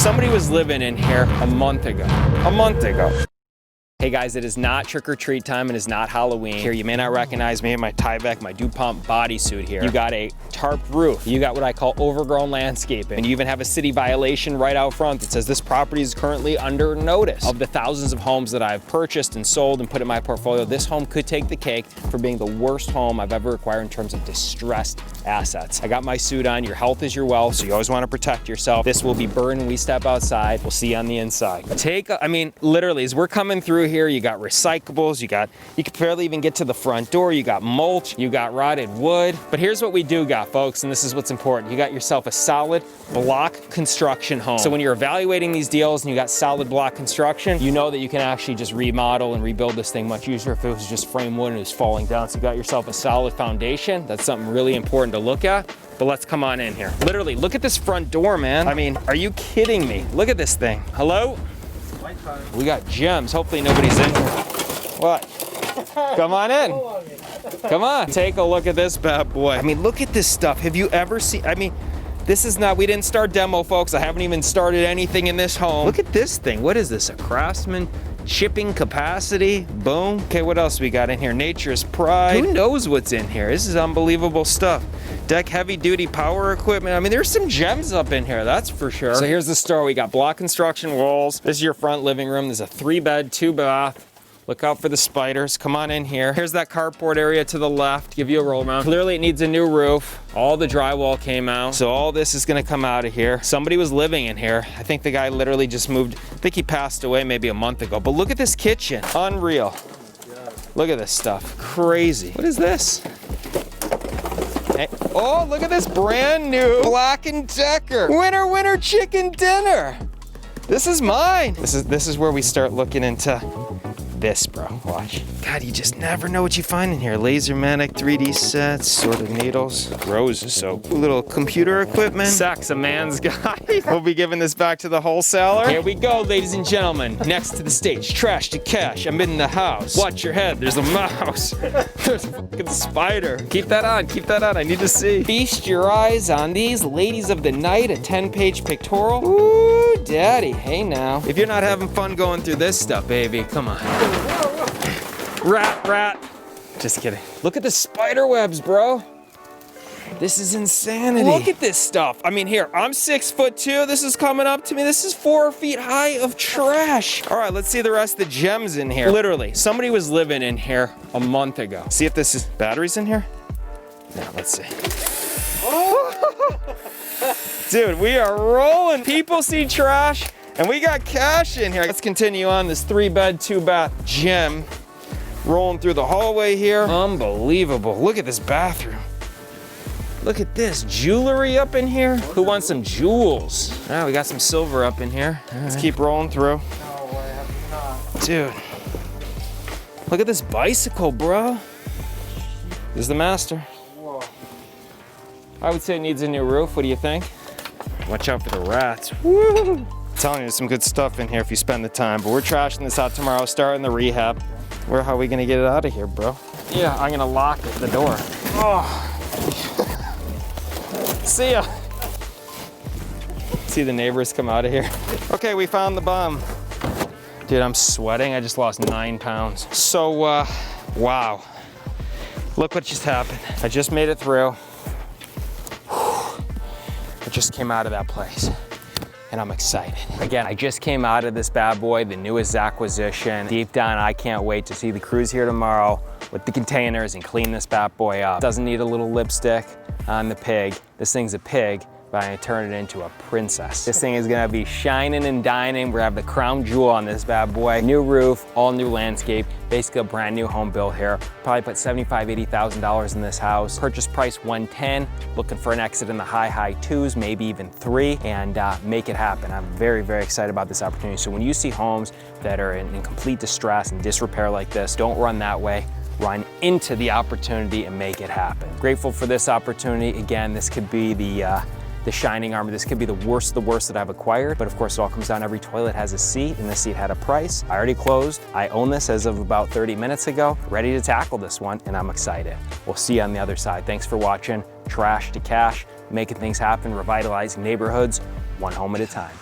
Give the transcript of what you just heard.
somebody was living in here a month ago. Hey guys, it is not trick or treat time. It is not Halloween. Here, you may not recognize me in my Tyvek, my DuPont bodysuit here. You got a tarped roof. You got what I call overgrown landscaping. And you even have a city violation right out front that says this property is currently under notice. Of the thousands of homes that I've purchased and sold and put in my portfolio, this home could take the cake for being the worst home I've ever acquired in terms of distressed assets. I got my suit on. Your health is your wealth, so you always want to protect yourself. This will be burned when we step outside. We'll see you on the inside. I mean, literally, as we're coming through here, you got recyclables, you can barely even get to the front door, you got mulch, you got rotted wood. But here's what we do got, folks, and this is what's important. You got yourself a solid block construction home. So when you're evaluating these deals and you got solid block construction, you know that you can actually just remodel and rebuild this thing much easier if it was just frame wood and it was falling down. So you got yourself a solid foundation. That's something really important to look at. But let's come on in here. Literally, look at this front door, man. I mean, are you kidding me? Look at this thing. Hello? We got gems. Hopefully nobody's in here. What? Come on in. Come on. Take a look at this bad boy. I mean, look at this stuff. Have you ever seen, I mean, this is not, we didn't start demo, folks. I haven't even started anything in this home. Look at this thing. What is this, a Craftsman? Shipping capacity, boom. Okay, what else we got in here? Nature's Pride. Who knows what's in here? This is unbelievable stuff. Deck heavy duty power equipment. I mean, there's some gems up in here, that's for sure. So here's the store. We got block construction walls. This is your front living room. There's a 3-bed, 2-bath. Look out for the spiders. Come on in here. Here's that carport area to the left. Give you a roll around. Clearly it needs a new roof. All the drywall came out. So all this is gonna come out of here. Somebody was living in here. I think the guy literally just moved. I think he passed away maybe a month ago. But look at this kitchen. Unreal. Look at this stuff. Crazy. What is this? Hey. Oh, look at this brand new Black & Decker. Winter chicken dinner. This is mine. This is where we start looking into this, bro. Watch. God, you just never know what you find in here. Lasermatic 3D sets, sorted needles, roses, so little computer equipment. Zach's a man's guy. We'll be giving this back to the wholesaler. Here we go, ladies and gentlemen. Next to the stage, trash to cash. I'm in the house. Watch your head. There's a mouse. There's a fucking spider. Keep that on. Keep that on. I need to see. Feast your eyes on these ladies of the night. A 10-page pictorial. Ooh, daddy. Hey now. If you're not having fun going through this stuff, baby, come on. Rat. Just kidding. Look at the spider webs, bro. This is insanity. Look at this stuff. I mean, here, I'm 6'2". This is coming up to me. This is 4 feet high of trash. All right, let's see the rest of the gems in here. Literally, somebody was living in here a month ago. See if this is batteries in here. Yeah, let's see. Oh. Dude, we are rolling. People see trash. And we got cash in here. Let's continue on this 3-bed, 2-bath gem. Rolling through the hallway here. Unbelievable. Look at this bathroom. Look at this. Jewelry up in here. Who wants some jewels? All right, we got some silver up in here. Let's keep rolling through. Dude. Look at this bicycle, bro. This is the master. Whoa. I would say it needs a new roof. What do you think? Watch out for the rats. Woo! I'm telling you, there's some good stuff in here if you spend the time, but we're trashing this out tomorrow, starting the rehab. How are we gonna get it out of here, bro? Yeah, I'm gonna lock the door. Oh. See ya. See the neighbors come out of here. Okay, we found the bomb. Dude, I'm sweating. I just lost 9 pounds. So, wow. Look what just happened. I just made it through. I just came out of that place. And I'm excited. Again, I just came out of this bad boy, the newest acquisition. Deep down, I can't wait to see the crews here tomorrow with the containers and clean this bad boy up. Doesn't need a little lipstick on the pig. This thing's a pig, but I'm gonna turn it into a princess. This thing is gonna be shining and dining. We're gonna have the crown jewel on this bad boy. New roof, all new landscape, basically a brand new home built here. Probably put $75,000, $80,000 in this house. Purchase price $110, looking for an exit in the high 2s, maybe even 3, and make it happen. I'm very, very excited about this opportunity. So when you see homes that are in complete distress and disrepair like this, don't run that way. Run into the opportunity and make it happen. Grateful for this opportunity. Again, this could be the shining armor. This could be the worst that I've acquired, but of course it all comes down, every toilet has a seat, and the seat had a price. I already closed. I own this as of about 30 minutes ago, ready to tackle this one, and I'm excited. We'll see you on the other side. Thanks for watching. Trash to cash, making things happen, revitalizing neighborhoods, one home at a time.